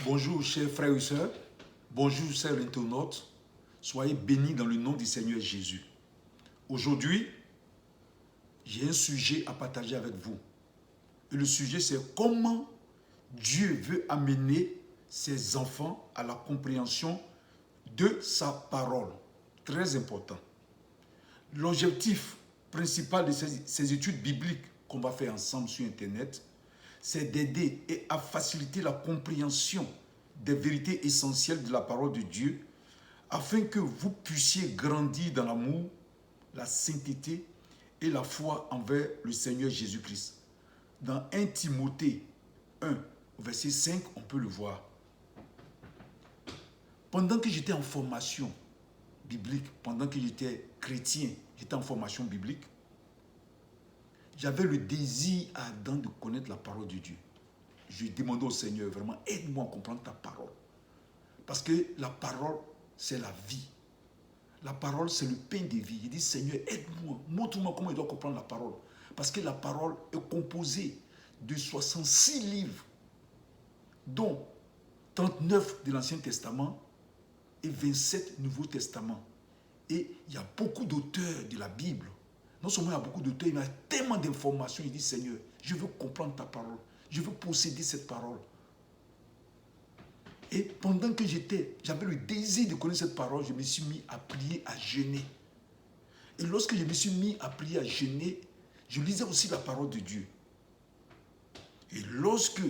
Bonjour chers frères et sœurs, bonjour chers internautes, soyez bénis dans le nom du Seigneur Jésus. Aujourd'hui, j'ai un sujet à partager avec vous. Et le sujet c'est comment Dieu veut amener ses enfants à la compréhension de sa parole. Très important. L'objectif principal de ces études bibliques qu'on va faire ensemble sur Internet, c'est d'aider et à faciliter la compréhension des vérités essentielles de la parole de Dieu afin que vous puissiez grandir dans l'amour, la sainteté et la foi envers le Seigneur Jésus-Christ. Dans 1 Timothée 1, verset 5, on peut le voir. Pendant que j'étais en formation biblique, pendant que j'étais chrétien, j'étais en formation biblique, j'avais le désir ardent de connaître la parole de Dieu. Je demandais au Seigneur, vraiment, aide-moi à comprendre ta parole. Parce que la parole, c'est la vie. La parole, c'est le pain de vie. Il dit, Seigneur, aide-moi, montre-moi comment je dois comprendre la parole. Parce que la parole est composée de 66 livres, dont 39 de l'Ancien Testament et 27 Nouveaux Testaments. Et il y a beaucoup d'auteurs de la Bible. Non seulement il y a beaucoup d'auteurs, il y a tellement d'informations. Il dit, Seigneur, je veux comprendre ta parole. Je veux posséder cette parole. Et pendant que j'avais le désir de connaître cette parole, je me suis mis à prier, à jeûner. Et lorsque je me suis mis à prier, à jeûner, je lisais aussi la parole de Dieu. Et lorsque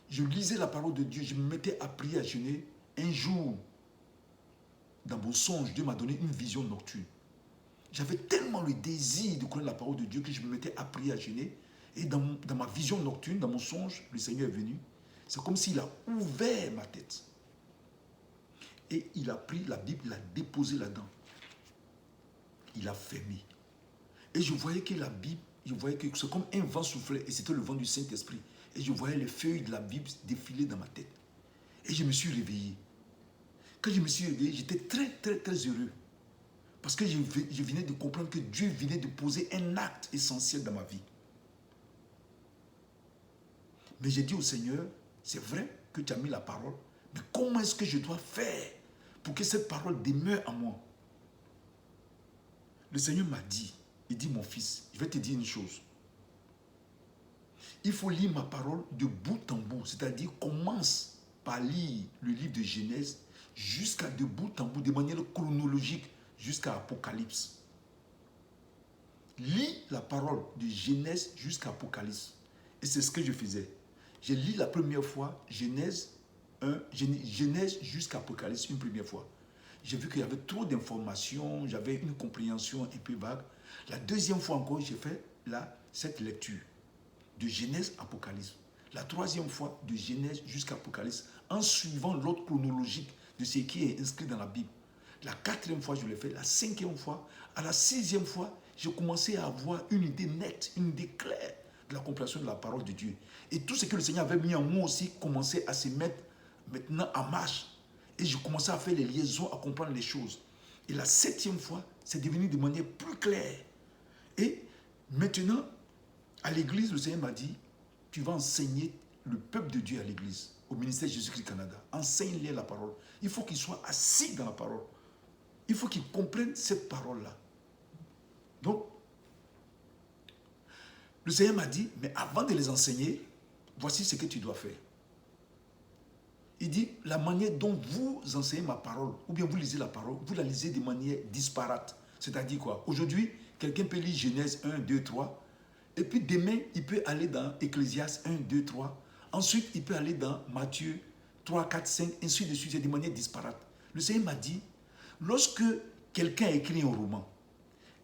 je lisais la parole de Dieu, je me mettais à prier, à jeûner. Un jour, dans mon songe, Dieu m'a donné une vision nocturne. J'avais tellement le désir de connaître la parole de Dieu que je me mettais à prier, à jeûner. Et dans ma vision nocturne, dans mon songe, le Seigneur est venu. C'est comme s'il a ouvert ma tête. Et il a pris la Bible, il l'a déposée là-dedans. Il a fermé. Et je voyais que la Bible, je voyais que c'est comme un vent soufflait. Et c'était le vent du Saint-Esprit. Et je voyais les feuilles de la Bible défiler dans ma tête. Et je me suis réveillé. Quand je me suis réveillé, j'étais très, très, très heureux. Parce que je venais de comprendre que Dieu venait de poser un acte essentiel dans ma vie. Mais j'ai dit au Seigneur, c'est vrai que tu as mis la parole, mais comment est-ce que je dois faire pour que cette parole demeure en moi? Le Seigneur m'a dit, il dit, mon fils, je vais te dire une chose. Il faut lire ma parole de bout en bout, c'est-à-dire commence par lire le livre de Genèse jusqu'à de bout en bout, de manière chronologique, jusqu'à Apocalypse. Lis la parole de Genèse jusqu'à Apocalypse. Et c'est ce que je faisais. J'ai lu la première fois Genèse jusqu'à Apocalypse une première fois. J'ai vu qu'il y avait trop d'informations, j'avais une compréhension un peu vague. La deuxième fois encore, j'ai fait cette lecture de Genèse à Apocalypse. La troisième fois, de Genèse jusqu'à Apocalypse, en suivant l'ordre chronologique de ce qui est inscrit dans la Bible. La quatrième fois, je l'ai fait. La cinquième fois, à la sixième fois, j'ai commencé à avoir une idée nette, une idée claire de la compréhension de la parole de Dieu. Et tout ce que le Seigneur avait mis en moi aussi commençait à se mettre maintenant en marche. Et je commençais à faire les liaisons, à comprendre les choses. Et la septième fois, c'est devenu de manière plus claire. Et maintenant, à l'église, le Seigneur m'a dit, tu vas enseigner le peuple de Dieu à l'église, au ministère Jésus-Christ Canada. Enseigne-les la parole. Il faut qu'ils soient assis dans la parole. Il faut qu'ils comprennent cette parole-là. Donc, le Seigneur m'a dit, mais avant de les enseigner, voici ce que tu dois faire. Il dit, la manière dont vous enseignez ma parole, ou bien vous lisez la parole, vous la lisez de manière disparate. C'est-à-dire quoi? Aujourd'hui, quelqu'un peut lire Genèse 1, 2, 3, et puis demain, il peut aller dans Ecclésiaste 1, 2, 3. Ensuite, il peut aller dans Matthieu 3, 4, 5, ainsi de suite, de manière disparate. Le Seigneur m'a dit, lorsque quelqu'un écrit un roman,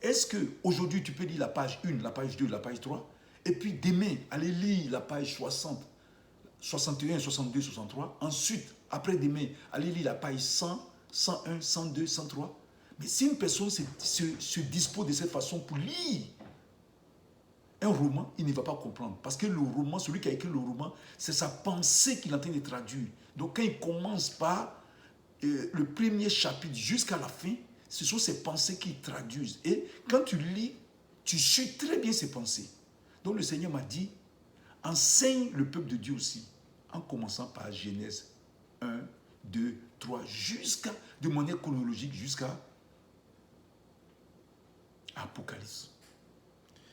est-ce qu'aujourd'hui tu peux lire la page 1, la page 2, la page 3, et puis demain, aller lire la page 60, 61, 62, 63, ensuite, après demain, aller lire la page 100, 101, 102, 103. Mais si une personne se dispose de cette façon pour lire un roman, il ne va pas comprendre. Parce que le roman, celui qui a écrit le roman, c'est sa pensée qu'il est en train de traduire. Donc quand il commence par le premier chapitre jusqu'à la fin, ce sont ses pensées qui traduisent. Et quand tu lis, tu suis très bien ses pensées. Donc le Seigneur m'a dit, enseigne le peuple de Dieu aussi, en commençant par Genèse 1, 2, 3, jusqu'à, de manière chronologique, jusqu'à Apocalypse.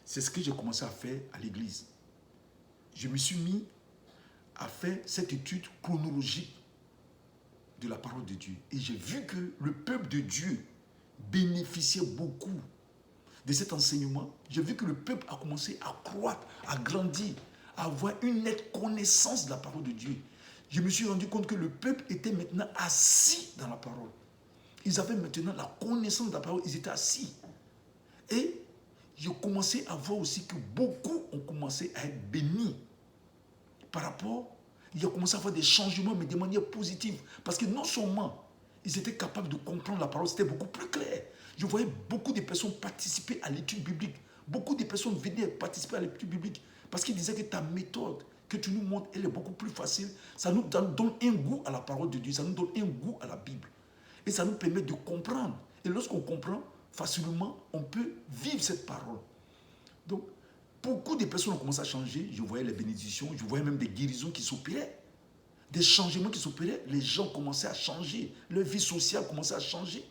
C'est ce que j'ai commencé à faire à l'église. Je me suis mis à faire cette étude chronologique de la parole de Dieu. Et j'ai vu que le peuple de Dieu bénéficiait beaucoup de cet enseignement. J'ai vu que le peuple a commencé à croître, à grandir, à avoir une nette connaissance de la parole de Dieu. Je me suis rendu compte que le peuple était maintenant assis dans la parole. Ils avaient maintenant la connaissance de la parole, ils étaient assis. Et j'ai commencé à voir aussi que beaucoup ont commencé à être bénis par rapport, il a commencé à avoir des changements, mais de manière positive. Parce que non seulement ils étaient capables de comprendre la parole, c'était beaucoup plus clair. Je voyais beaucoup de personnes participer à l'étude biblique. Beaucoup de personnes venaient participer à l'étude biblique. Parce qu'ils disaient que ta méthode que tu nous montres, elle est beaucoup plus facile. Ça nous donne un goût à la parole de Dieu. Ça nous donne un goût à la Bible. Et ça nous permet de comprendre. Et lorsqu'on comprend facilement, on peut vivre cette parole. Donc, beaucoup de personnes ont commencé à changer. Je voyais les bénédictions, je voyais même des guérisons qui s'opéraient. Des changements qui s'opéraient. Les gens commençaient à changer. Leur vie sociale commençait à changer.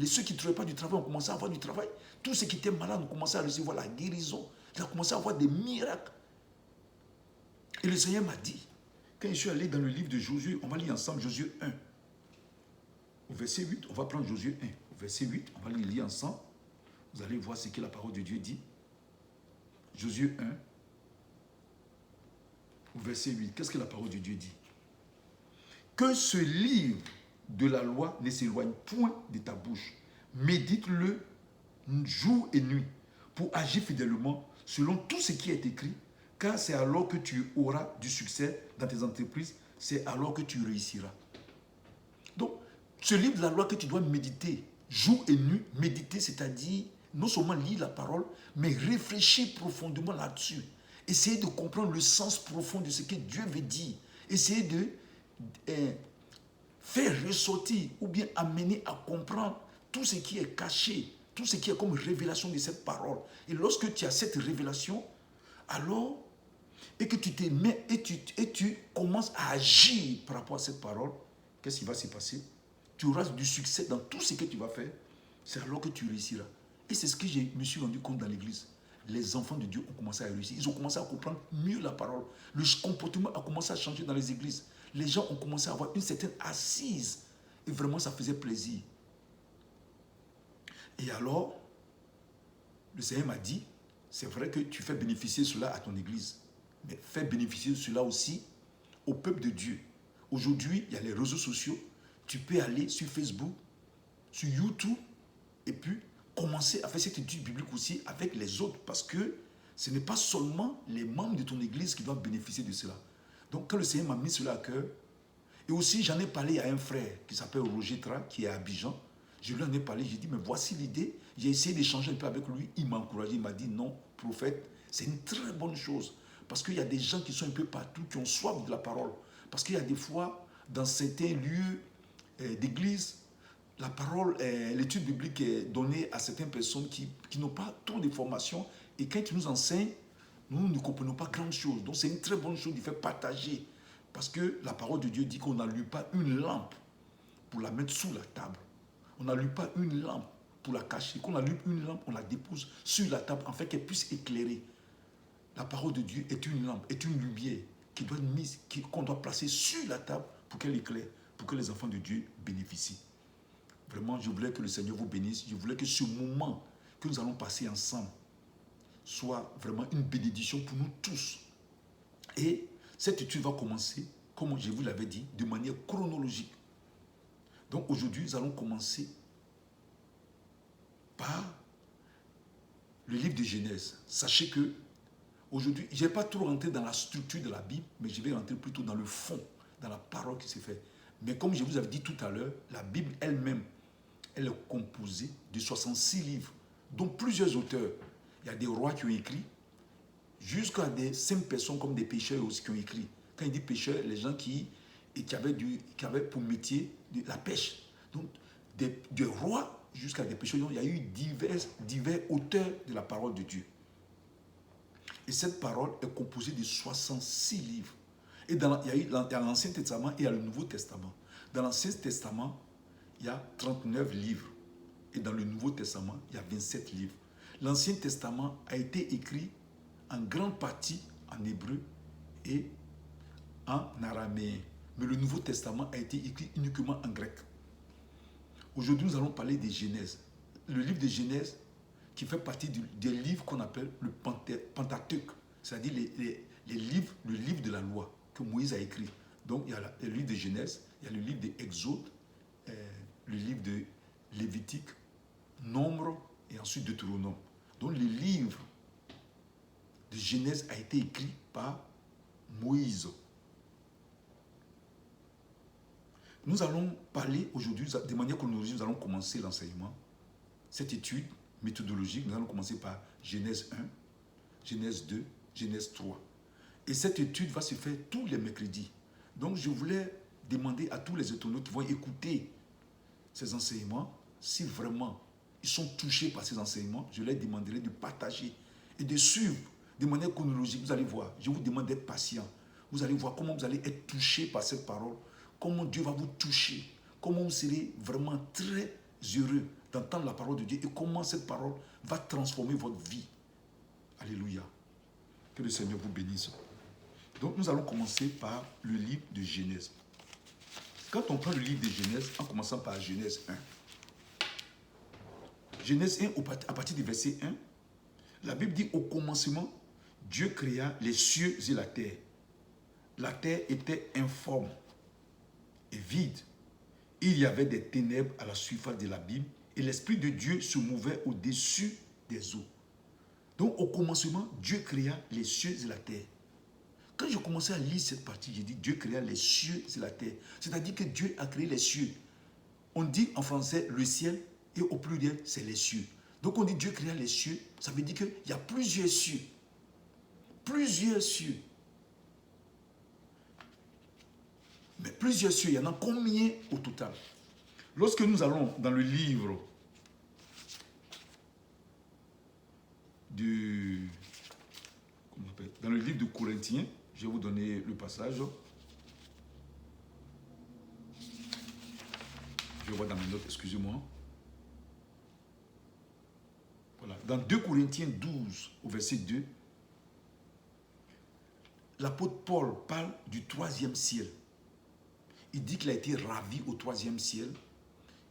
Ceux qui ne trouvaient pas du travail ont commencé à avoir du travail. Tous ceux qui étaient malades ont commencé à recevoir la guérison. Ils ont commencé à avoir des miracles. Et le Seigneur m'a dit, quand je suis allé dans le livre de Josué, on va lire ensemble Josué 1. Au verset 8, on va prendre Josué 1. Au verset 8, on va le lire ensemble. Vous allez voir ce que la parole de Dieu dit. Josué 1, au verset 8. Qu'est-ce que la parole de Dieu dit? Que ce livre de la loi ne s'éloigne point de ta bouche. Médite-le jour et nuit pour agir fidèlement selon tout ce qui est écrit, car c'est alors que tu auras du succès dans tes entreprises, c'est alors que tu réussiras. Donc, ce livre de la loi que tu dois méditer jour et nuit, méditer, c'est-à-dire non seulement lire la parole, mais réfléchir profondément là-dessus. Essayer de comprendre le sens profond de ce que Dieu veut dire. Essayer de faire ressortir ou bien amener à comprendre tout ce qui est caché, tout ce qui est comme révélation de cette parole. Et lorsque tu as cette révélation, alors, et que tu te mets et tu commences à agir par rapport à cette parole, qu'est-ce qui va se passer? Tu auras du succès dans tout ce que tu vas faire. C'est alors que tu réussiras. Et c'est ce que je me suis rendu compte dans l'église. Les enfants de Dieu ont commencé à réussir. Ils ont commencé à comprendre mieux la parole. Le comportement a commencé à changer dans les églises. Les gens ont commencé à avoir une certaine assise. Et vraiment, ça faisait plaisir. Et alors, le Seigneur m'a dit, c'est vrai que tu fais bénéficier cela à ton église. Mais fais bénéficier cela aussi au peuple de Dieu. Aujourd'hui, il y a les réseaux sociaux. Tu peux aller sur Facebook, sur YouTube, et puis commencer à faire cette étude biblique aussi avec les autres, parce que ce n'est pas seulement les membres de ton église qui doivent bénéficier de cela. Donc quand le Seigneur m'a mis cela à cœur, et aussi j'en ai parlé à un frère qui s'appelle Roger Tra, qui est à Abidjan, je lui en ai parlé, j'ai dit, mais voici l'idée, j'ai essayé d'échanger un peu avec lui, il m'a encouragé, il m'a dit, non, prophète, c'est une très bonne chose, parce qu'il y a des gens qui sont un peu partout, qui ont soif de la parole, parce qu'il y a des fois, dans certains lieux d'église, la parole, l'étude biblique est donnée à certaines personnes qui n'ont pas trop de formation, et quand ils nous enseignent, nous ne comprenons pas grand chose. Donc c'est une très bonne chose de faire partager, parce que la parole de Dieu dit qu'on n'allume pas une lampe pour la mettre sous la table. On n'allume pas une lampe pour la cacher. Quand on allume une lampe, on la dépose sur la table afin qu'elle puisse éclairer. La parole de Dieu est une lampe, est une lumière qui doit être mise, qu'on doit placer sur la table pour qu'elle éclaire, pour que les enfants de Dieu bénéficient. Vraiment, je voulais que le Seigneur vous bénisse. Je voulais que ce moment que nous allons passer ensemble soit vraiment une bénédiction pour nous tous. Et cette étude va commencer, comme je vous l'avais dit, de manière chronologique. Donc aujourd'hui, nous allons commencer par le livre de Genèse. Sachez que aujourd'hui, je ne vais pas trop rentrer dans la structure de la Bible, mais je vais rentrer plutôt dans le fond, dans la parole qui s'est faite. Mais comme je vous avais dit tout à l'heure, la Bible elle-même, elle est composée de 66 livres, dont plusieurs auteurs. Il y a des rois qui ont écrit, jusqu'à des simples personnes comme des pêcheurs aussi qui ont écrit. Quand il dit pêcheurs, les gens qui avaient pour métier la pêche. Donc, des rois jusqu'à des pêcheurs. Donc, il y a eu divers auteurs de la parole de Dieu. Et cette parole est composée de 66 livres. Et il y a l'Ancien Testament et il y a le Nouveau Testament. Dans l'Ancien Testament, il y a 39 livres. Et dans le Nouveau Testament, il y a 27 livres. L'Ancien Testament a été écrit en grande partie en hébreu et en araméen. Mais le Nouveau Testament a été écrit uniquement en grec. Aujourd'hui, nous allons parler des Genèse. Le livre de Genèse, qui fait partie des livres qu'on appelle le Pentateuque, c'est-à-dire le livre de la loi que Moïse a écrit. Donc, il y a le livre de Genèse, il y a le livre d'Exode, le livre de Lévitique, Nombre et ensuite Deutéronome. Donc, le livre de Genèse a été écrit par Moïse. Nous allons parler aujourd'hui, de manière chronologique, nous allons commencer l'enseignement. Cette étude méthodologique, nous allons commencer par Genèse 1, Genèse 2, Genèse 3. Et cette étude va se faire tous les mercredis. Donc je voulais demander à tous les internautes qui vont écouter ces enseignements, si vraiment ils sont touchés par ces enseignements, je leur demanderai de partager et de suivre de manière chronologique. Vous allez voir, je vous demande d'être patient. Vous allez voir comment vous allez être touchés par cette parole, comment Dieu va vous toucher, comment vous serez vraiment très heureux d'entendre la parole de Dieu et comment cette parole va transformer votre vie. Alléluia. Que le Seigneur vous bénisse. Donc nous allons commencer par le livre de Genèse. Quand on prend le livre de Genèse, en commençant par Genèse 1. Genèse 1, à partir du verset 1, la Bible dit: au commencement, Dieu créa les cieux et la terre. La terre était informe et vide. Il y avait des ténèbres à la surface de l'abîme et l'Esprit de Dieu se mouvait au-dessus des eaux. Donc au commencement, Dieu créa les cieux et la terre. Quand je commençais à lire cette partie, j'ai dit Dieu créa les cieux et la terre. C'est-à-dire que Dieu a créé les cieux. On dit en français le ciel et au pluriel c'est les cieux. Donc on dit Dieu créa les cieux, ça veut dire qu'il y a plusieurs cieux. Plusieurs cieux. Mais plusieurs cieux, il y en a combien au total? Lorsque nous allons dans le livre dans le livre de Corinthiens, je vais vous donner le passage. Je vais voir dans mes notes, excusez-moi. Voilà. Dans 2 Corinthiens 12, au verset 2, l'apôtre Paul parle du 3e ciel. Il dit qu'il a été ravi au 3e ciel.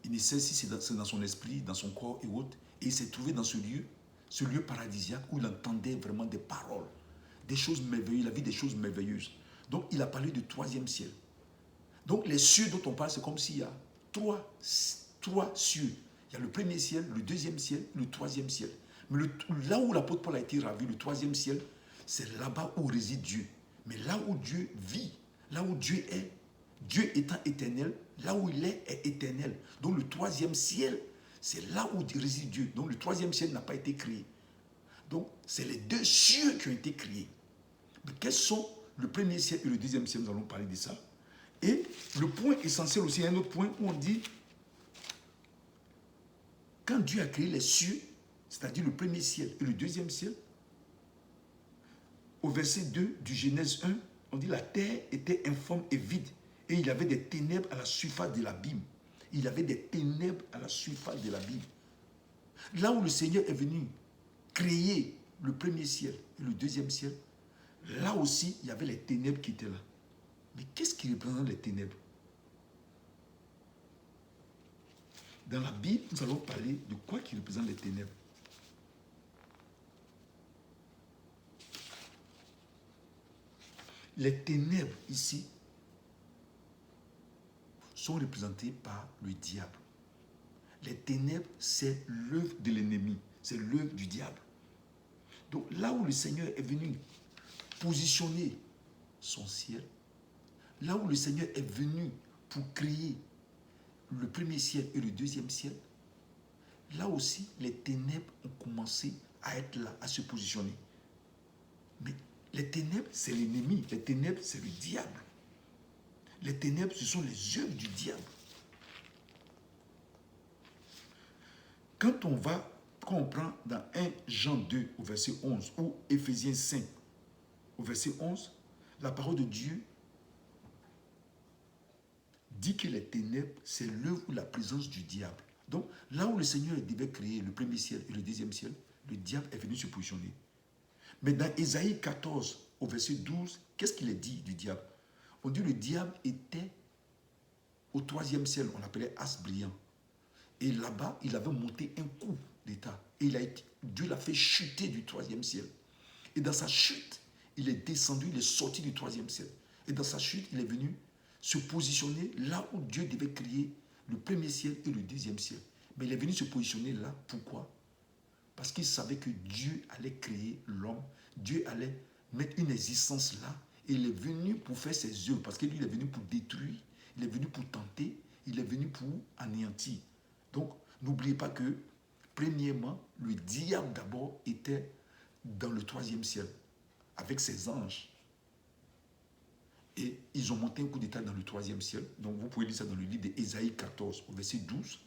Il ne sait si c'est dans son esprit, dans son corps et autres. Et il s'est trouvé dans ce lieu paradisiaque où il entendait vraiment des paroles, des choses merveilleuses, il a vu des choses merveilleuses. Donc il a parlé du 3e ciel. Donc les cieux dont on parle, c'est comme s'il y a trois cieux. Il y a le 1er ciel, le 2e ciel, le 3e ciel. Mais là où l'apôtre Paul a été ravi, le 3e ciel, c'est là-bas où réside Dieu. Mais là où Dieu vit, là où Dieu est, Dieu étant éternel, là où il est éternel. Donc le 3e ciel, c'est là où réside Dieu. Donc le 3e ciel n'a pas été créé. Donc c'est les 2 cieux qui ont été créés. Mais quels sont le 1er ciel et le 2e ciel? Nous allons parler de ça. Et le point essentiel aussi, il y a un autre point où on dit, quand Dieu a créé les cieux, c'est-à-dire le 1er ciel et le 2e ciel, au verset 2 du Genèse 1, on dit la terre était informe et vide et il y avait des ténèbres à la surface de l'abîme. Il y avait des ténèbres à la surface de l'abîme. Là où le Seigneur est venu créer le 1er ciel et le 2e ciel, là aussi, il y avait les ténèbres qui étaient là. Mais qu'est-ce qui représente les ténèbres? Dans la Bible, nous allons parler de quoi qui représente les ténèbres. Les ténèbres ici sont représentées par le diable. Les ténèbres, c'est l'œuvre de l'ennemi, c'est l'œuvre du diable. Donc là où le Seigneur est venu positionner son ciel, là où le Seigneur est venu pour créer le 1er ciel et le 2e ciel, là aussi les ténèbres ont commencé à être là, à se positionner. Mais les ténèbres, c'est l'ennemi. Les ténèbres, c'est le diable. Les ténèbres, ce sont les œuvres du diable. Quand on prend dans 1 Jean 2 au verset 11 ou Éphésiens 5 au verset 11, la parole de Dieu dit que les ténèbres, c'est l'œuvre ou la présence du diable. Donc, là où le Seigneur devait créer le premier ciel et le deuxième ciel, le diable est venu se positionner. Mais dans Ésaïe 14, au verset 12, qu'est-ce qu'il est dit du diable? On dit que le diable était au troisième ciel, on l'appelait as brillant. Et là-bas, il avait monté un coup d'état. Et Dieu l'a fait chuter du troisième ciel. Et dans sa chute, il est descendu, il est sorti du troisième ciel. Et dans sa chute, il est venu se positionner là où Dieu devait créer le premier ciel et le deuxième ciel. Mais il est venu se positionner là. Pourquoi? Parce qu'il savait que Dieu allait créer l'homme. Dieu allait mettre une existence là. Et il est venu pour faire ses œuvres. Parce que lui, il est venu pour détruire. Il est venu pour tenter. Il est venu pour anéantir. Donc, n'oubliez pas que, premièrement, le diable d'abord était dans le troisième ciel, avec ses anges. Et ils ont monté un coup d'état dans le troisième ciel. Donc, vous pouvez lire ça dans le livre d'Ésaïe 14, au verset 12.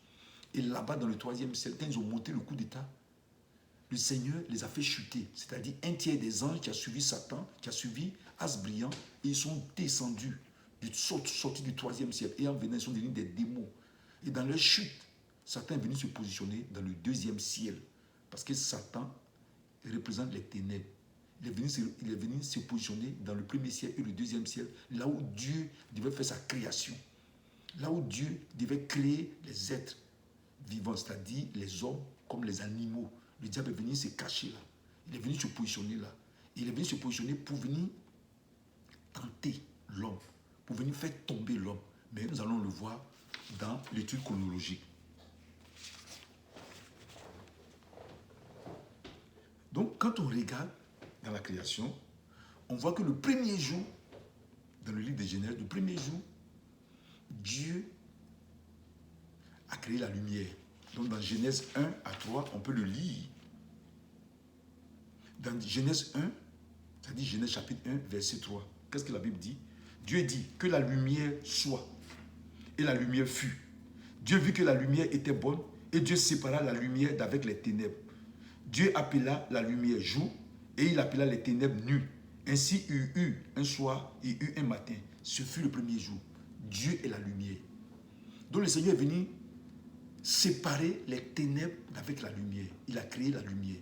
Et là-bas, dans le troisième ciel, quand ils ont monté le coup d'état, le Seigneur les a fait chuter. C'est-à-dire un tiers des anges qui a suivi Satan, qui a suivi As brillant, et ils sont descendus, sortis du troisième ciel. Et en venant, ils sont devenus des démons. Et dans leur chute, Satan est venu se positionner dans le deuxième ciel. Parce que Satan représente les ténèbres. Il est venu se positionner dans le premier ciel et le deuxième ciel, là où Dieu devait faire sa création. Là où Dieu devait créer les êtres vivants, c'est-à-dire les hommes comme les animaux. Le diable est venu se cacher là. Il est venu se positionner là. Il est venu se positionner pour venir tenter l'homme, pour venir faire tomber l'homme. Mais nous allons le voir dans l'étude chronologique. Donc, quand on regarde dans la création, on voit que le premier jour, dans le livre de Genèse, le premier jour, Dieu a créé la lumière. Donc, dans Genèse 1 à 3, on peut le lire. Dans Genèse 1, c'est-à-dire Genèse chapitre 1, verset 3, qu'est-ce que la Bible dit? Dieu dit que la lumière soit. Et la lumière fut. Dieu vit que la lumière était bonne et Dieu sépara la lumière d'avec les ténèbres. Dieu appela la lumière jour et il appela les ténèbres nuit. Ainsi il y eut un soir et il y eut un matin. Ce fut le premier jour. Dieu est la lumière. Donc le Seigneur est venu séparer les ténèbres d'avec la lumière. Il a créé la lumière.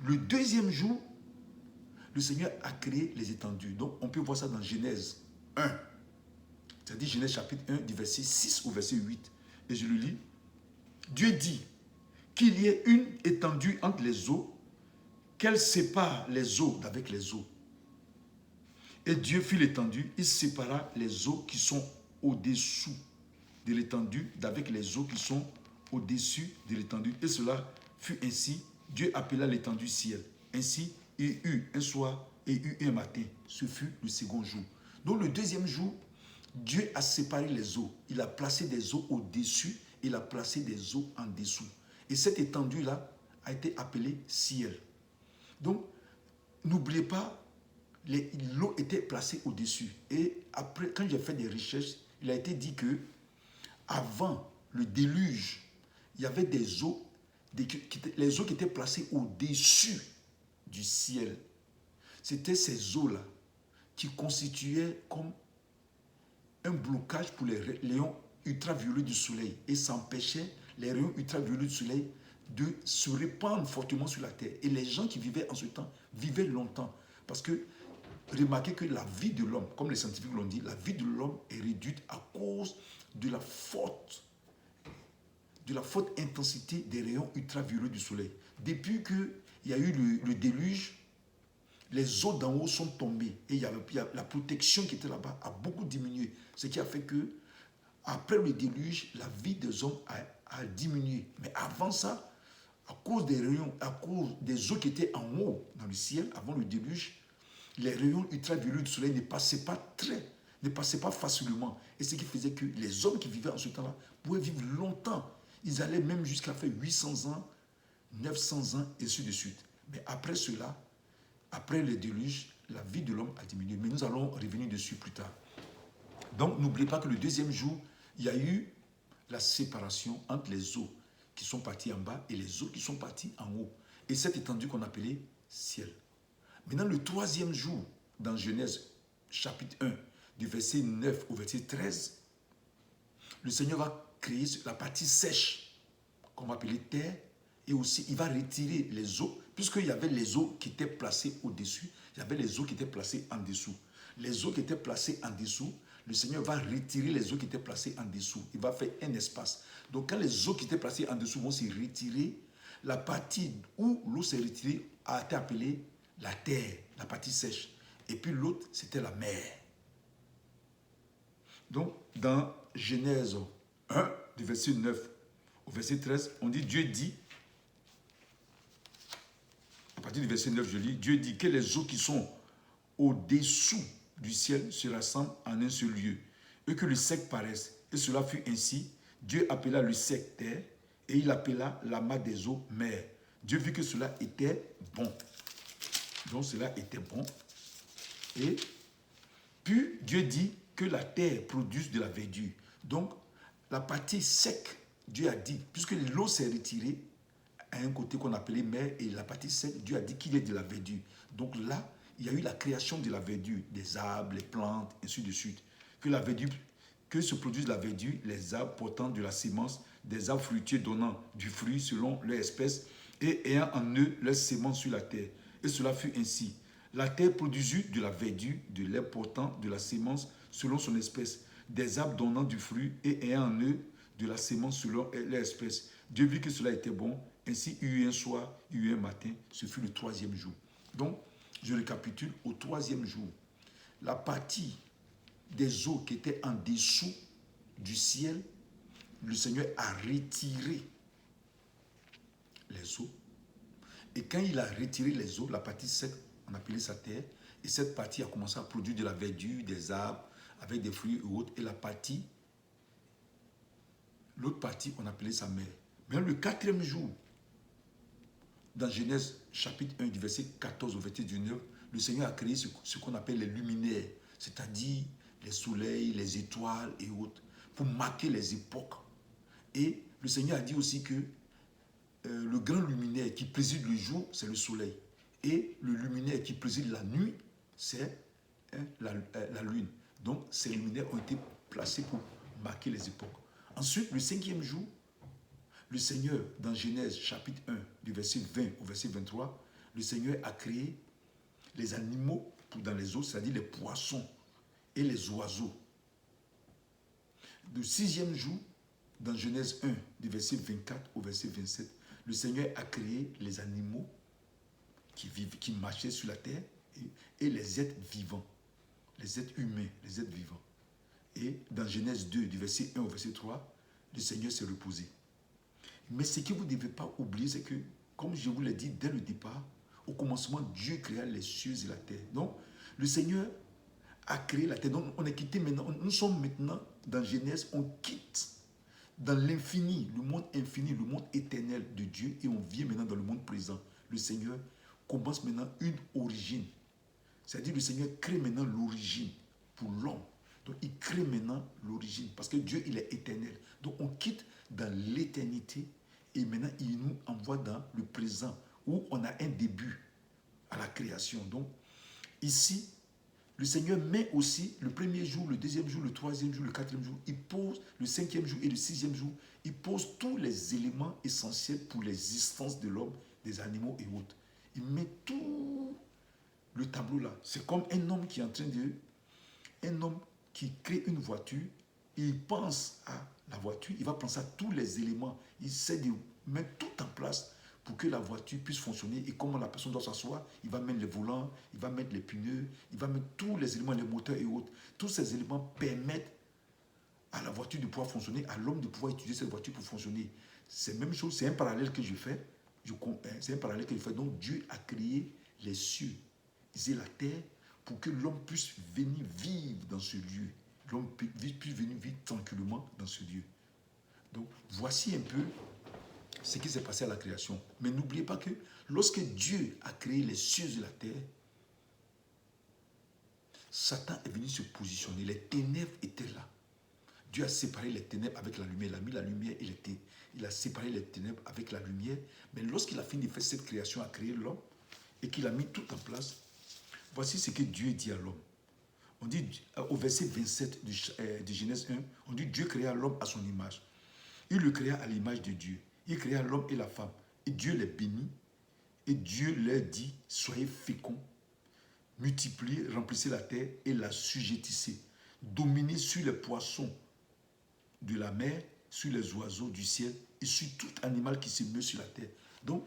Le deuxième jour, le Seigneur a créé les étendues. Donc on peut voir ça dans Genèse 1. C'est-à-dire Genèse chapitre 1 du verset 6 au verset 8. Et je le lis. Dieu dit qu'il y ait une étendue entre les eaux, qu'elle sépare les eaux d'avec les eaux. Et Dieu fit l'étendue, il sépara les eaux qui sont au-dessous de l'étendue d'avec les eaux qui sont au-dessus de l'étendue. Et cela fut ainsi. Dieu appela l'étendue ciel. Ainsi, il y eut un soir et il y eut un matin. Ce fut le second jour. Donc le deuxième jour, Dieu a séparé les eaux. Il a placé des eaux au-dessus, il a placé des eaux en dessous. Et cette étendue-là a été appelée ciel. Donc, n'oubliez pas, l'eau était placée au-dessus. Et après, quand j'ai fait des recherches, il a été dit que avant le déluge, il y avait des eaux, les eaux qui étaient placées au-dessus du ciel. C'était ces eaux-là qui constituaient comme un blocage pour les rayons ultraviolets du soleil et ça empêchait les rayons ultraviolets du soleil de se répandre fortement sur la terre. Et les gens qui vivaient en ce temps vivaient longtemps. Parce que remarquez que la vie de l'homme, comme les scientifiques l'ont dit, la vie de l'homme est réduite à cause de la forte intensité des rayons ultraviolets du soleil. Depuis qu'il y a eu le déluge, les eaux d'en haut sont tombées et la protection qui était là-bas a beaucoup diminué. Ce qui a fait que, après le déluge, la vie des hommes a diminué. Mais avant ça, à cause des rayons, à cause des eaux qui étaient en haut dans le ciel, avant le déluge, les rayons ultraviolets du soleil ne passaient pas facilement. Et ce qui faisait que les hommes qui vivaient en ce temps-là pouvaient vivre longtemps. Ils allaient même jusqu'à faire 800 ans, 900 ans, et ainsi de suite. Mais après cela, après le déluge, la vie de l'homme a diminué. Mais nous allons revenir dessus plus tard. Donc, n'oubliez pas que le deuxième jour, il y a eu la séparation entre les eaux qui sont parties en bas et les eaux qui sont parties en haut. Et cette étendue qu'on appelait ciel. Maintenant, le troisième jour, dans Genèse chapitre 1, du verset 9 au verset 13, le Seigneur va créer la partie sèche, qu'on va appeler terre, et aussi il va retirer les eaux, puisqu'il y avait les eaux qui étaient placées au-dessus, il y avait les eaux qui étaient placées en dessous. Les eaux qui étaient placées en dessous, le Seigneur va retirer les eaux qui étaient placées en dessous. Il va faire un espace. Donc quand les eaux qui étaient placées en dessous vont se retirer, la partie où l'eau s'est retirée a été appelée la terre, la partie sèche. Et puis l'autre, c'était la mer. Donc, dans Genèse 1, du verset 9 au verset 13, on dit, Dieu dit, à partir du verset 9, je lis, Dieu dit que les eaux qui sont au-dessous du ciel se rassemblent en un seul lieu, et que le sec paraisse. Et cela fut ainsi. Dieu appela le sec terre, et il appela l'amas des eaux mer. Dieu vit que cela était bon. Donc cela était bon. Et puis Dieu dit que la terre produise de la verdure. Donc la partie sec, Dieu a dit, puisque l'eau s'est retirée à un côté qu'on appelait mer, et la partie sec, Dieu a dit qu'il y ait de la verdure. Donc là, il y a eu la création de la verdure, des arbres, les plantes, ainsi de suite. Que la verdure, que se produise la verdure, les arbres portant de la sémence, des arbres fruitiers donnant du fruit selon leur espèce, et ayant en eux leur sémence sur la terre. Et cela fut ainsi. La terre produisit de la verdure, de l'herbe portant de la sémence selon son espèce, des arbres donnant du fruit et ayant en eux de la sémence selon leur espèce. Dieu vit que cela était bon. Ainsi, il y eut un soir, il y eut un matin. Ce fut le troisième jour. Donc, je récapitule. Au troisième jour, la partie des eaux qui étaient en dessous du ciel, le Seigneur a retiré les eaux. Et quand il a retiré les eaux, la partie sec, on appelait ça terre, et cette partie a commencé à produire de la verdure, des arbres, avec des fruits et autres, et la partie, l'autre partie, on appelait ça mer. Mais le quatrième jour, dans Genèse chapitre 1, du verset 14 au verset 19, le Seigneur a créé ce qu'on appelle les luminaires, c'est-à-dire les soleils, les étoiles et autres, pour marquer les époques. Et le Seigneur a dit aussi que le grand luminaire qui préside le jour, c'est le soleil. Et le luminaire qui préside la nuit, c'est la lune. Donc, ces luminaires ont été placés pour marquer les époques. Ensuite, le cinquième jour, le Seigneur, dans Genèse chapitre 1, du verset 20 au verset 23, le Seigneur a créé les animaux dans les eaux, c'est-à-dire les poissons et les oiseaux. Le sixième jour, dans Genèse 1, du verset 24 au verset 27, le Seigneur a créé les animaux qui marchaient sur la terre et les êtres vivants, les êtres humains, les êtres vivants. Et dans Genèse 2, du verset 1 au verset 3, le Seigneur s'est reposé. Mais ce que vous ne devez pas oublier, c'est que, comme je vous l'ai dit dès le départ, au commencement, Dieu créa les cieux et la terre. Donc, le Seigneur a créé la terre. Donc, on est quitté maintenant. Nous sommes maintenant dans Genèse, on quitte dans l'infini, le monde infini, le monde éternel de Dieu, et on vient maintenant dans le monde présent. Le Seigneur commence maintenant une origine. C'est-à-dire le Seigneur crée maintenant l'origine pour l'homme. Donc il crée maintenant l'origine, parce que Dieu, il est éternel. Donc on quitte dans l'éternité, et maintenant il nous envoie dans le présent, où on a un début à la création. Donc ici, le Seigneur met aussi le premier jour, le deuxième jour, le troisième jour, le quatrième jour. Il pose le cinquième jour et le sixième jour. Il pose tous les éléments essentiels pour l'existence de l'homme, des animaux et autres. Il met tout le tableau là. C'est comme un homme qui est en train de... Un homme qui crée une voiture, il pense à la voiture, il va penser à tous les éléments. Il sait de mettre tout en place pour que la voiture puisse fonctionner, et comment la personne doit s'asseoir. Il va mettre les volants, il va mettre les pneus, il va mettre tous les éléments, les moteurs et autres. Tous ces éléments permettent à la voiture de pouvoir fonctionner, à l'homme de pouvoir utiliser cette voiture pour fonctionner. C'est la même chose, c'est un parallèle que je fais. C'est un parallèle que je fais. Donc Dieu a créé les cieux et la terre pour que l'homme puisse venir vivre dans ce lieu. L'homme puisse venir vivre tranquillement dans ce lieu. Donc voici un peu ce qui s'est passé à la création. Mais n'oubliez pas que lorsque Dieu a créé les cieux et la terre, Satan est venu se positionner. Les ténèbres étaient là. Dieu a séparé les ténèbres avec la lumière. Il a mis la lumière et il a séparé les ténèbres avec la lumière. Mais lorsqu'il a fini de faire cette création, a créé l'homme, et qu'il a mis tout en place, voici ce que Dieu dit à l'homme. On dit, au verset 27 de Genèse 1, on dit Dieu créa l'homme à son image. Il le créa à l'image de Dieu. Il créa l'homme et la femme. Et Dieu les bénit. Et Dieu leur dit, soyez féconds, multipliez, remplissez la terre et la sujettissez. Dominez sur les poissons de la mer, sur les oiseaux du ciel et sur tout animal qui se meut sur la terre. Donc,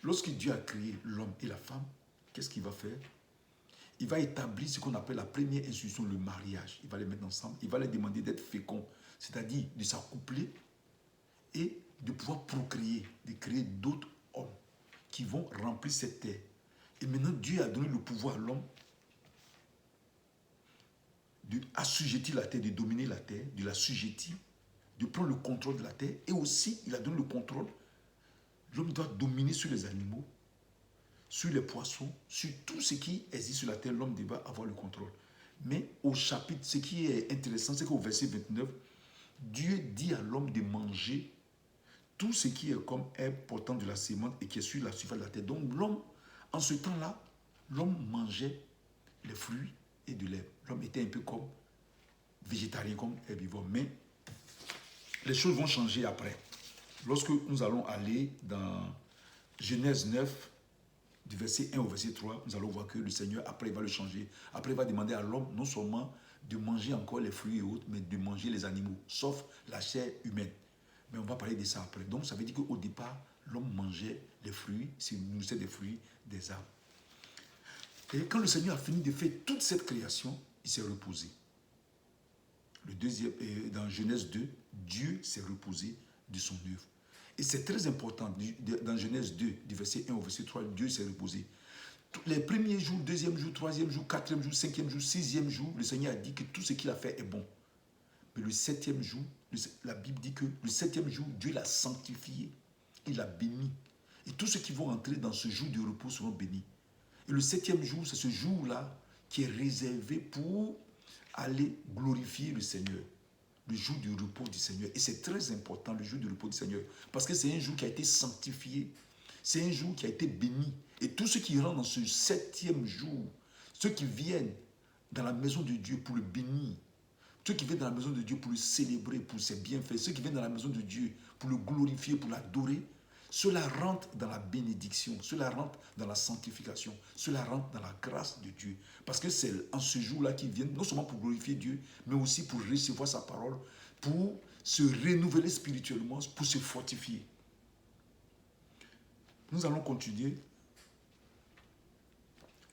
lorsque Dieu a créé l'homme et la femme, qu'est-ce qu'il va faire? Il va établir ce qu'on appelle la première institution, le mariage. Il va les mettre ensemble. Il va leur demander d'être féconds, c'est-à-dire de s'accoupler et de pouvoir procréer, de créer d'autres hommes qui vont remplir cette terre. Et maintenant, Dieu a donné le pouvoir à l'homme d'assujettir la terre, de dominer la terre, de la l'assujettir, de prendre le contrôle de la terre. Et aussi, il a donné le contrôle. L'homme doit dominer sur les animaux, sur les poissons, sur tout ce qui existe sur la terre. L'homme doit avoir le contrôle. Mais au chapitre, ce qui est intéressant, c'est qu'au verset 29, Dieu dit à l'homme de manger tout ce qui est comme herbe portant de la sémence et qui est sur la surface de la terre. Donc l'homme, en ce temps-là, l'homme mangeait les fruits et de l'herbe. L'homme était un peu comme végétarien, comme herbivore. Mais les choses vont changer après. Lorsque nous allons aller dans Genèse 9, du verset 1 au verset 3, nous allons voir que le Seigneur, après, il va le changer. Après, il va demander à l'homme non seulement de manger encore les fruits et autres, mais de manger les animaux, sauf la chair humaine. Mais on va parler de ça après. Donc, ça veut dire qu'au départ, l'homme mangeait les fruits, s'il nourrissait des fruits des arbres. Et quand le Seigneur a fini de faire toute cette création, il s'est reposé. Le deuxième, dans Genèse 2, Dieu s'est reposé de son œuvre. Et c'est très important, dans Genèse 2, du verset 1 au verset 3, Dieu s'est reposé. Les premiers jours, deuxième jour, troisième jour, quatrième jour, cinquième jour, sixième jour, le Seigneur a dit que tout ce qu'il a fait est bon. Mais le septième jour, la Bible dit que le septième jour, Dieu l'a sanctifié, il l'a béni. Et tous ceux qui vont entrer dans ce jour de repos seront bénis. Et le septième jour, c'est ce jour-là qui est réservé pour aller glorifier le Seigneur. Le jour du repos du Seigneur. Et c'est très important, le jour du repos du Seigneur. Parce que c'est un jour qui a été sanctifié. C'est un jour qui a été béni. Et tous ceux qui rentrent dans ce septième jour, ceux qui viennent dans la maison de Dieu pour le bénir, ceux qui viennent dans la maison de Dieu pour le célébrer, pour ses bienfaits, ceux qui viennent dans la maison de Dieu pour le glorifier, pour l'adorer, ceux-là rentrent dans la bénédiction, ceux-là rentrent dans la sanctification, ceux-là rentrent dans la grâce de Dieu. Parce que c'est en ce jour-là qu'ils viennent, non seulement pour glorifier Dieu, mais aussi pour recevoir sa parole, pour se renouveler spirituellement, pour se fortifier. Nous allons continuer.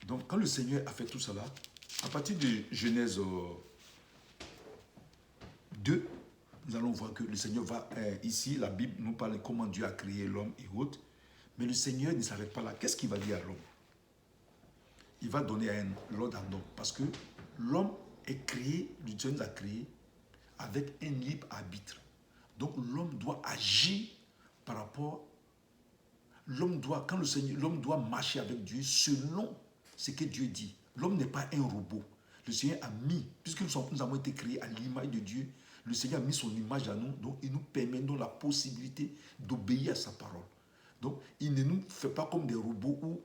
Donc, quand le Seigneur a fait tout cela, à partir de Genèse 2, nous allons voir que le Seigneur va, ici, la Bible nous parle de comment Dieu a créé l'homme et autres, mais le Seigneur ne s'arrête pas là. Qu'est-ce qu'il va dire à l'homme? Il va donner l'ordre à l'homme, parce que l'homme est créé, le Dieu l'a créé avec un libre arbitre. Donc l'homme doit agir par rapport, quand le Seigneur, l'homme doit marcher avec Dieu selon ce que Dieu dit. L'homme n'est pas un robot. Le Seigneur a mis, puisque nous avons été créés à l'image de Dieu, le Seigneur a mis son image à nous, donc il nous permet donc la possibilité d'obéir à sa parole. Donc il ne nous fait pas comme des robots où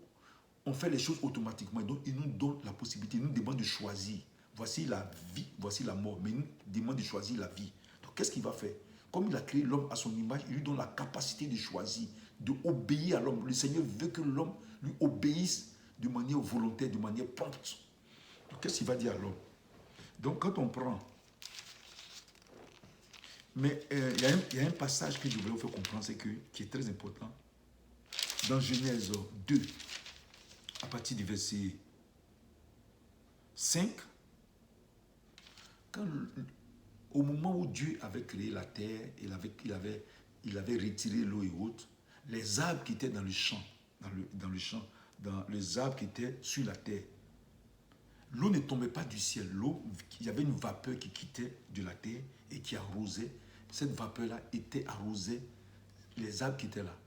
on fait les choses automatiquement. Donc il nous donne la possibilité, il nous demande de choisir. Voici la vie, voici la mort, mais il nous demande de choisir la vie. Donc qu'est-ce qu'il va faire? Comme il a créé l'homme à son image, il lui donne la capacité de choisir, d'obéir à l'homme. Le Seigneur veut que l'homme lui obéisse de manière volontaire, de manière prompte. Donc qu'est-ce qu'il va dire à l'homme? Donc quand on prend... Mais il y a un passage que je voulais vous faire comprendre, qui est très important. Dans Genèse 2, à partir du verset 5, au moment où Dieu avait créé la terre, il avait retiré l'eau et autres, les arbres qui étaient dans le champ, dans les arbres qui étaient sur la terre, l'eau ne tombait pas du ciel. L'eau, il y avait une vapeur qui quittait de la terre et qui arrosait. Cette vapeur-là arrosait les arbres qui étaient là.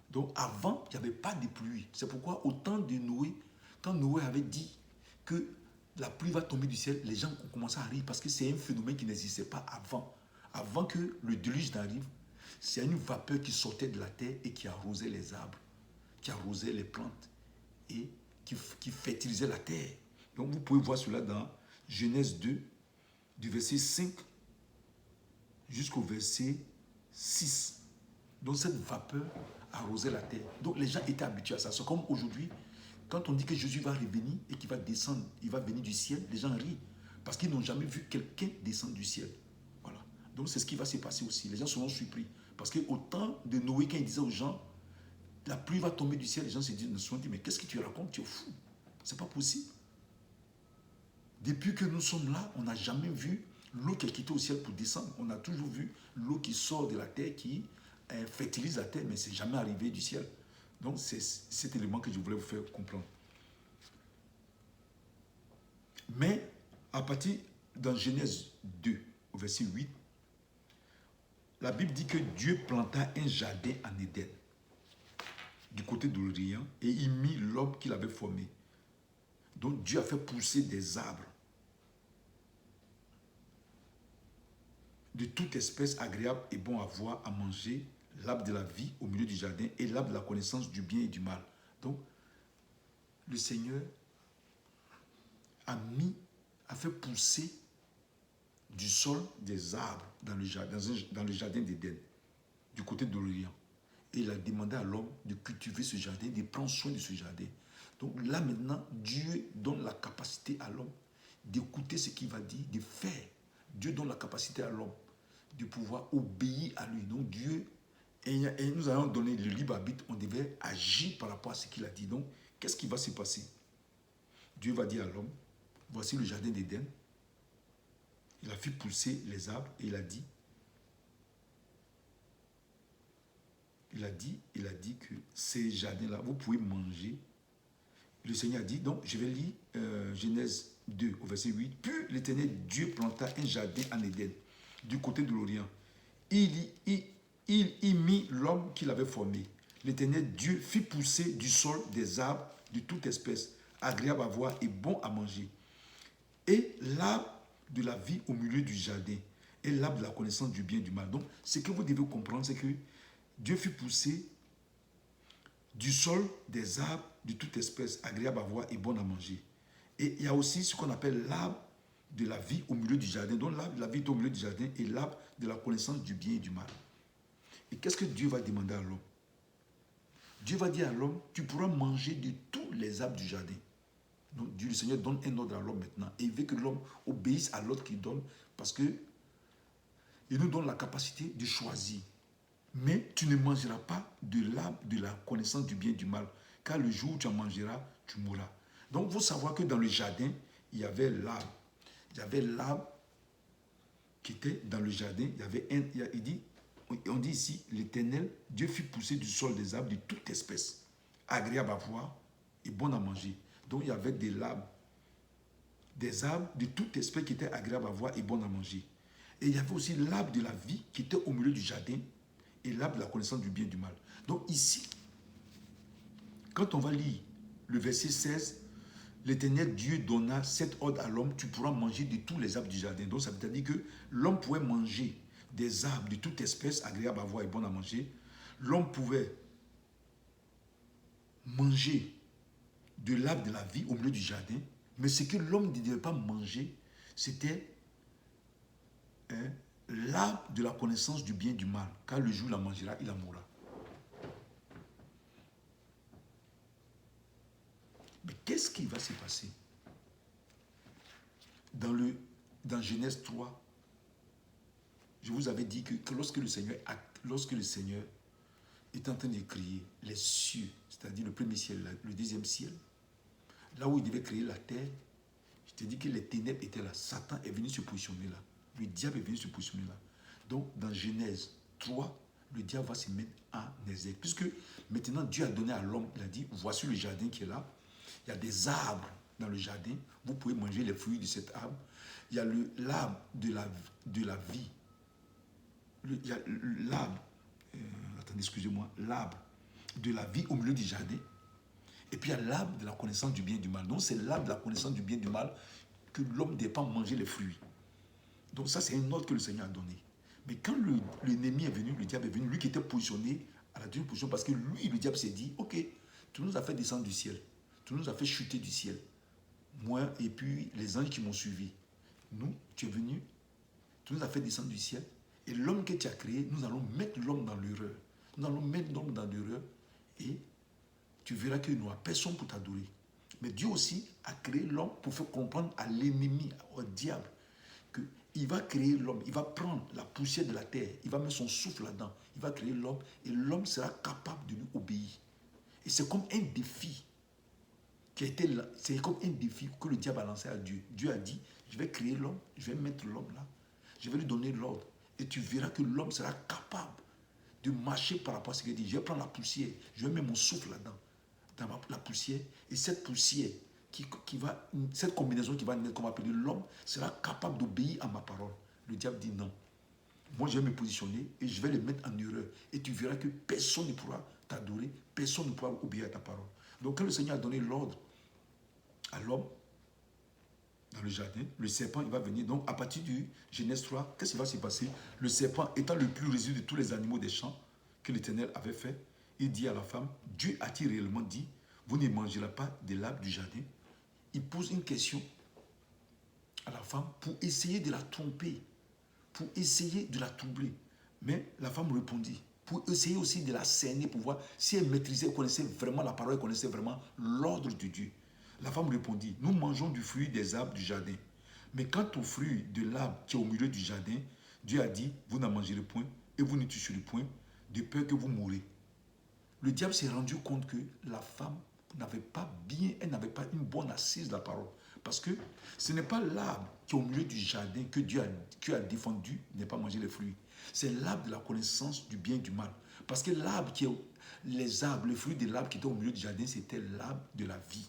Donc avant, il n'y avait pas de pluie. C'est pourquoi au temps de Noé, quand Noé avait dit que la pluie va tomber du ciel, les gens ont commencé à rire parce que c'est un phénomène qui n'existait pas avant. Avant que le déluge n'arrive, c'est une vapeur qui sortait de la terre et qui arrosait les arbres, qui arrosait les plantes et qui fertilisait la terre. Donc vous pouvez voir cela dans Genèse 2, du verset 5 jusqu'au verset 6. Donc cette vapeur arrosait la terre. Donc les gens étaient habitués à ça. C'est comme aujourd'hui, quand on dit que Jésus va revenir et qu'il va descendre, il va venir du ciel, les gens rient. Parce qu'ils n'ont jamais vu quelqu'un descendre du ciel. Voilà. Donc c'est ce qui va se passer aussi. Les gens seront surpris. Parce qu'au temps de Noé, quand il disait aux gens, la pluie va tomber du ciel, les gens se sont dit, mais qu'est-ce que tu racontes? Tu es fou. C'est pas possible. Depuis que nous sommes là, on n'a jamais vu l'eau qui est quittée au ciel pour descendre. On a toujours vu l'eau qui sort de la terre, qui fertilise la terre, mais ce n'est jamais arrivé du ciel. Donc c'est cet élément que je voulais vous faire comprendre. Mais à partir dans Genèse 2, au verset 8, la Bible dit que Dieu planta un jardin en Éden, du côté de l'Orient, et il mit l'homme qu'il avait formé. Donc Dieu a fait pousser des arbres de toute espèce agréable et bon à voir, à manger, l'arbre de la vie au milieu du jardin et l'arbre de la connaissance du bien et du mal. Donc, le Seigneur a fait pousser du sol des arbres dans le jardin d'Éden, du côté de l'Orient. Et il a demandé à l'homme de cultiver ce jardin, de prendre soin de ce jardin. Donc là maintenant, Dieu donne la capacité à l'homme d'écouter ce qu'il va dire, de faire. Dieu donne la capacité à l'homme de pouvoir obéir à lui. Donc Dieu, et nous allons donner le libre arbitre, on devait agir par rapport à ce qu'il a dit. Donc, qu'est-ce qui va se passer? Dieu va dire à l'homme, voici le jardin d'Éden. Il a fait pousser les arbres et il a dit que ces jardins-là, vous pouvez manger. Le Seigneur a dit, donc je vais lire Genèse 2 au verset 8. Puis l'Éternel Dieu planta un jardin en Éden, du côté de l'Orient. Il y mit l'homme qu'il avait formé. L'Éternel Dieu fit pousser du sol des arbres de toute espèce, agréables à voir et bons à manger. Et l'arbre de la vie au milieu du jardin, et l'arbre de la connaissance du bien et du mal. Donc, ce que vous devez comprendre, c'est que Dieu fit pousser du sol des arbres de toute espèce, agréables à voir et bons à manger. Et il y a aussi ce qu'on appelle l'arbre de la vie au milieu du jardin. Donc l'arbre de la vie est au milieu du jardin et l'arbre de la connaissance du bien et du mal. Et qu'est-ce que Dieu va demander à l'homme? Dieu va dire à l'homme, tu pourras manger de tous les arbres du jardin. Donc Dieu, le Seigneur, donne un ordre à l'homme maintenant. Et il veut que l'homme obéisse à l'ordre qu'il donne parce que il nous donne la capacité de choisir. Mais tu ne mangeras pas de l'arbre de la connaissance du bien et du mal, car le jour où tu en mangeras, tu mourras. Donc, il faut savoir que dans le jardin, il y avait l'arbre. Il y avait l'arbre qui était dans le jardin. Il y avait on dit ici, l'Éternel, Dieu fit pousser du sol des arbres de toute espèce, agréable à voir et bon à manger. Donc, il y avait des arbres de toute espèce qui étaient agréables à voir et bon à manger. Et il y avait aussi l'arbre de la vie qui était au milieu du jardin et l'arbre de la connaissance du bien et du mal. Donc ici, quand on va lire le verset 16, l'Éternel Dieu donna cet ordre à l'homme, tu pourras manger de tous les arbres du jardin. Donc ça veut dire que l'homme pouvait manger des arbres de toute espèce, agréables à voir et bon à manger. L'homme pouvait manger de l'arbre de la vie au milieu du jardin, mais ce que l'homme ne devait pas manger, c'était l'arbre de la connaissance du bien et du mal, car le jour où il la mangera, il en mourra. Mais qu'est-ce qui va se passer? Dans Genèse 3, je vous avais dit que lorsque le Seigneur est en train de créer les cieux, c'est-à-dire le premier ciel, le deuxième ciel, là où il devait créer la terre, je te dis que les ténèbres étaient là. Satan est venu se positionner là. Le diable est venu se positionner là. Donc, dans Genèse 3, le diable va se mettre en exergue. Puisque maintenant, Dieu a donné à l'homme, il a dit, voici le jardin qui est là. Il y a des arbres dans le jardin. Vous pouvez manger les fruits de cet arbre. Il y a l'arbre de la vie. Il y a l'arbre, attendez, excusez-moi, l'arbre de la vie au milieu du jardin. Et puis il y a l'arbre de la connaissance du bien et du mal. Donc c'est l'arbre de la connaissance du bien et du mal que l'homme ne doit pas manger les fruits. Donc ça, c'est un ordre que le Seigneur a donné. Mais quand l'ennemi est venu, le diable est venu, lui qui était positionné à la deuxième position, parce que lui, le diable s'est dit, ok, tu nous as fait descendre du ciel, tu nous as fait chuter du ciel, moi et puis les anges qui m'ont suivi. nous, tu es venu, tu nous as fait descendre du ciel, et l'homme que tu as créé, nous allons mettre l'homme dans l'erreur. Nous allons mettre l'homme dans l'erreur, et tu verras qu'il n'y aura personne pour t'adorer. Mais Dieu aussi a créé l'homme pour faire comprendre à l'ennemi, au diable, qu'il va créer l'homme, il va prendre la poussière de la terre, il va mettre son souffle là-dedans, il va créer l'homme, et l'homme sera capable de lui obéir. Et c'est comme un défi qui a été là, c'est comme un défi que le diable a lancé à Dieu. Dieu a dit, je vais créer l'homme, je vais mettre l'homme là, je vais lui donner l'ordre, et tu verras que l'homme sera capable de marcher par rapport à ce qu'il dit. Je vais prendre la poussière, je vais mettre mon souffle là-dedans, dans la poussière, et cette poussière, cette combinaison qui va naître, qu'on va appeler l'homme, sera capable d'obéir à ma parole. Le diable dit non. Moi, je vais me positionner et je vais les mettre en erreur. Et tu verras que personne ne pourra t'adorer, personne ne pourra obéir à ta parole. Donc, quand le Seigneur a donné l'ordre à l'homme, dans le jardin, le serpent, il va venir. Donc, à partir du Genèse 3, qu'est-ce qui va se passer? Le serpent, étant le plus résidu de tous les animaux des champs que l'Éternel avait fait, il dit à la femme, Dieu a-t-il réellement dit, vous ne mangerez pas de l'arbre du jardin? Il pose une question à la femme pour essayer de la tromper, pour essayer de la troubler. Mais la femme répondit, pour essayer aussi de la cerner, pour voir si elle maîtrisait, elle connaissait vraiment la parole, elle connaissait vraiment l'ordre de Dieu. La femme répondit, nous mangeons du fruit des arbres du jardin. Mais quant au fruit de l'arbre qui est au milieu du jardin, Dieu a dit, vous n'en mangerez point et vous ne toucherez point, de peur que vous mourrez. Le diable s'est rendu compte que la femme n'avait pas bien, elle n'avait pas une bonne assise de la parole. Parce que ce n'est pas l'arbre qui est au milieu du jardin que Dieu a défendu de ne pas manger les fruits. C'est l'arbre de la connaissance du bien et du mal. Parce que l'arbre les fruits de l'arbre qui étaient au milieu du jardin, c'était l'arbre de la vie.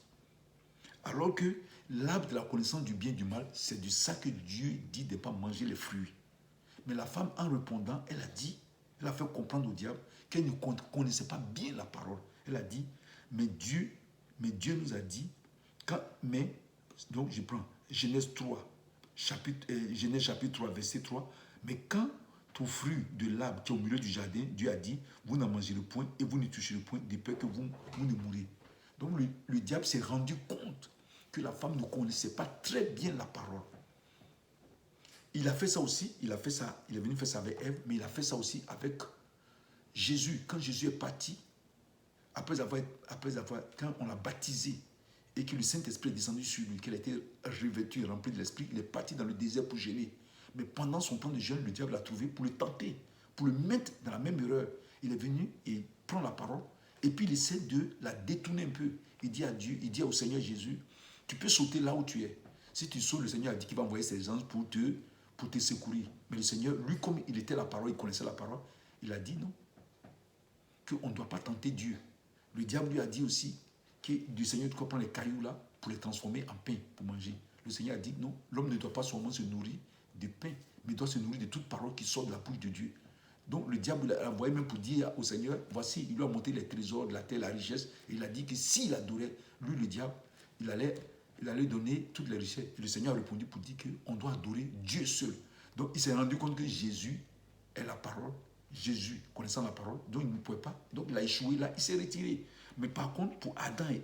Alors que l'arbre de la connaissance du bien et du mal, c'est de ça que Dieu dit de ne pas manger les fruits. Mais la femme, en répondant, elle a fait comprendre au diable qu'elle ne connaissait pas bien la parole. Elle a dit, mais Dieu nous a dit, donc je prends Genèse 3, Genèse chapitre 3, verset 3, mais quand au fruit de l'arbre qui est au milieu du jardin, Dieu a dit, vous n'en mangerez point et vous ne toucherez point, de peur que vous ne mourrez. Donc le diable s'est rendu compte que la femme ne connaissait pas très bien la parole. Il a fait ça aussi, il est venu faire ça avec Ève, mais il a fait ça aussi avec Jésus. Quand Jésus est parti, quand on l'a baptisé et que le Saint-Esprit est descendu sur lui, qu'il a été revêtu, rempli de l'Esprit, il est parti dans le désert pour jeûner. Mais pendant son temps de jeûne, le diable l'a trouvé pour le tenter, pour le mettre dans la même erreur. Il est venu et prend la parole et puis il essaie de la détourner un peu. Il dit à Dieu, il dit au Seigneur Jésus, tu peux sauter là où tu es. Si tu sautes, le Seigneur a dit qu'il va envoyer ses anges pour te secourir. Mais le Seigneur, lui, comme il était la parole, il connaissait la parole, il a dit non, qu'on ne doit pas tenter Dieu. Le diable lui a dit aussi que du Seigneur, tu dois prendre les cailloux là pour les transformer en pain pour manger. Le Seigneur a dit non, l'homme ne doit pas seulement se nourrir de pain, mais doit se nourrir de toute parole qui sort de la bouche de Dieu. Donc le diable l'a envoyé même pour dire au Seigneur, voici, il lui a montré les trésors de la terre, la richesse, et il a dit que s'il adorait, lui le diable, il allait donner toutes les richesses. Et le Seigneur a répondu pour dire qu'on doit adorer Dieu seul. Donc il s'est rendu compte que Jésus est la parole, Jésus connaissant la parole, donc il ne pouvait pas, donc il a échoué là, il s'est retiré. Mais par contre, pour Adam et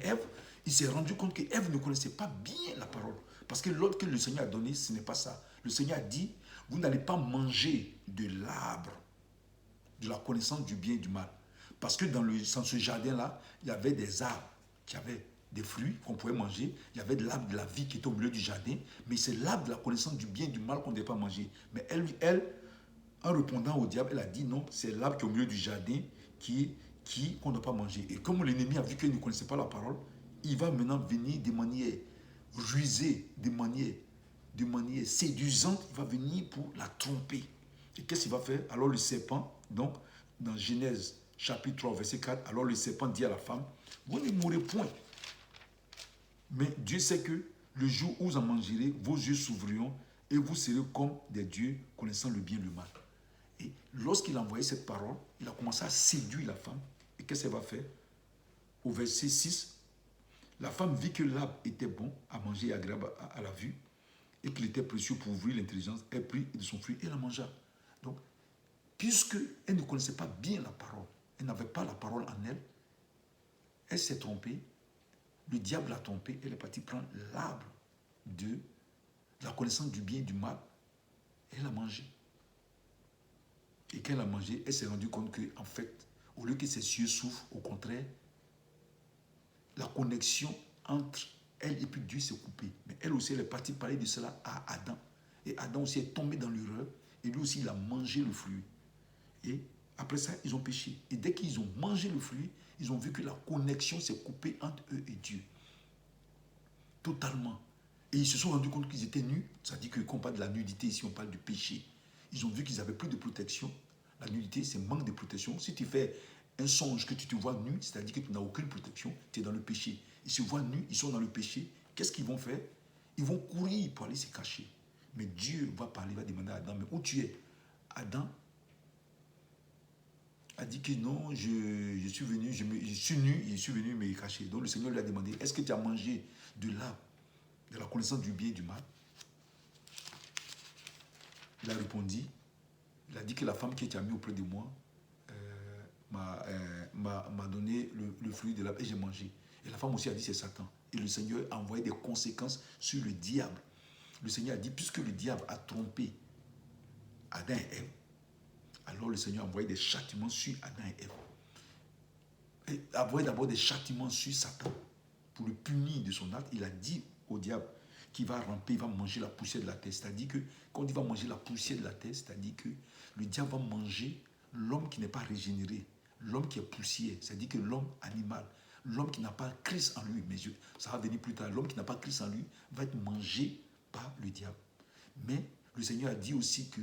Ève, il s'est rendu compte que Ève ne connaissait pas bien la parole. Parce que l'ordre que le Seigneur a donné, ce n'est pas ça. Le Seigneur a dit, vous n'allez pas manger de l'arbre, de la connaissance du bien et du mal. Parce que dans ce jardin-là, il y avait des arbres qui avaient des fruits qu'on pouvait manger. Il y avait de l'arbre de la vie qui était au milieu du jardin. Mais c'est l'arbre de la connaissance du bien et du mal qu'on ne devait pas manger. Mais elle, en répondant au diable, elle a dit non, c'est l'arbre qui est au milieu du jardin qu'on ne doit pas manger. Et comme l'ennemi a vu qu'elle ne connaissait pas la parole, il va maintenant venir de manière rusée, de manière séduisante, il va venir pour la tromper. Et qu'est-ce qu'il va faire? Alors le serpent, donc dans Genèse chapitre 3, verset 4, alors le serpent dit à la femme, vous ne mourrez point. Mais Dieu sait que le jour où vous en mangerez, vos yeux s'ouvriront et vous serez comme des dieux connaissant le bien et le mal. Et lorsqu'il a envoyé cette parole, il a commencé à séduire la femme. Et qu'est-ce qu'elle va faire? Au verset 6, la femme vit que l'arbre était bon à manger et agréable à la vue et qu'il était précieux pour ouvrir l'intelligence. Elle prit de son fruit et la mangea. Donc, puisqu'elle ne connaissait pas bien la parole, elle n'avait pas la parole en elle, elle s'est trompée, le diable l'a trompée, elle est partie prendre l'arbre de la connaissance du bien et du mal, elle a mangé. Et quand elle a mangé, elle s'est rendue compte que, en fait, au lieu que ses yeux souffrent, au contraire, la connexion entre elle et puis Dieu s'est coupée. Mais elle aussi, elle est partie parler de cela à Adam. Et Adam aussi est tombé dans l'erreur. Et lui aussi, il a mangé le fruit. Et après ça, ils ont péché. Et dès qu'ils ont mangé le fruit, ils ont vu que la connexion s'est coupée entre eux et Dieu. Totalement. Et ils se sont rendus compte qu'ils étaient nus. Ça dit que quand on parle de la nudité, ici on parle du péché. Ils ont vu qu'ils n'avaient plus de protection. La nudité, c'est manque de protection. Si tu fais un songe que tu te vois nu, c'est-à-dire que tu n'as aucune protection, tu es dans le péché. Ils se voient nus, ils sont dans le péché. Qu'est-ce qu'ils vont faire? Ils vont courir pour aller se cacher. Mais Dieu va parler, va demander à Adam, mais où tu es? Adam a dit que non, je suis venu, je suis nu, et je suis venu me cacher. Donc le Seigneur lui a demandé, est-ce que tu as mangé de l'arbre, de la connaissance du bien et du mal? Il a répondu, il a dit que la femme que tu as mis auprès de moi m'a donné le fruit de l'arbre et j'ai mangé. Et la femme aussi a dit c'est Satan. Et le Seigneur a envoyé des conséquences sur le diable. Le Seigneur a dit, puisque le diable a trompé Adam et Ève, alors le Seigneur a envoyé des châtiments sur Adam et Ève. Et a envoyé d'abord des châtiments sur Satan pour le punir de son acte. Il a dit au diable qu'il va ramper, il va manger la poussière de la terre. C'est-à-dire que quand il va manger la poussière de la terre, c'est-à-dire que le diable va manger l'homme qui n'est pas régénéré, l'homme qui est poussière, c'est-à-dire que l'homme animal, l'homme qui n'a pas Christ en lui, mais ça va venir plus tard, l'homme qui n'a pas Christ en lui va être mangé par le diable. Mais le Seigneur a dit aussi que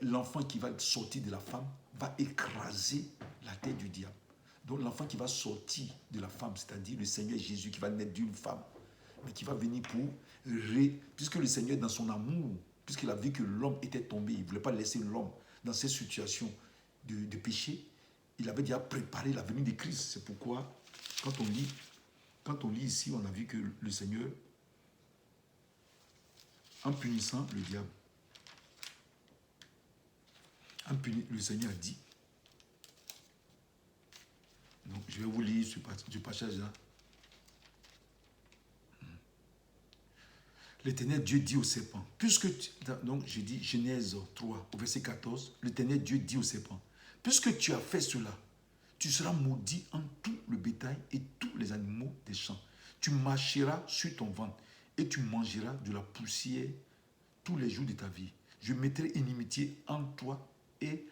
l'enfant qui va sortir de la femme va écraser la tête du diable. Donc l'enfant qui va sortir de la femme, c'est-à-dire le Seigneur Jésus qui va naître d'une femme, mais qui va venir pour puisque le Seigneur dans son amour, puisqu'il a vu que l'homme était tombé, il ne voulait pas laisser l'homme dans cette situation de péché, il avait déjà préparé la venue de Christ. C'est pourquoi quand on lit ici, on a vu que le Seigneur, en punissant le diable, le Seigneur a dit, donc je vais vous lire ce passage-là. L'Éternel Dieu dit au serpent, donc je dis Genèse 3, au verset 14, l'Éternel Dieu dit au serpent, puisque tu as fait cela, tu seras maudit en tout le bétail et tous les animaux des champs. Tu marcheras sur ton ventre et tu mangeras de la poussière tous les jours de ta vie. Je mettrai inimitié entre toi et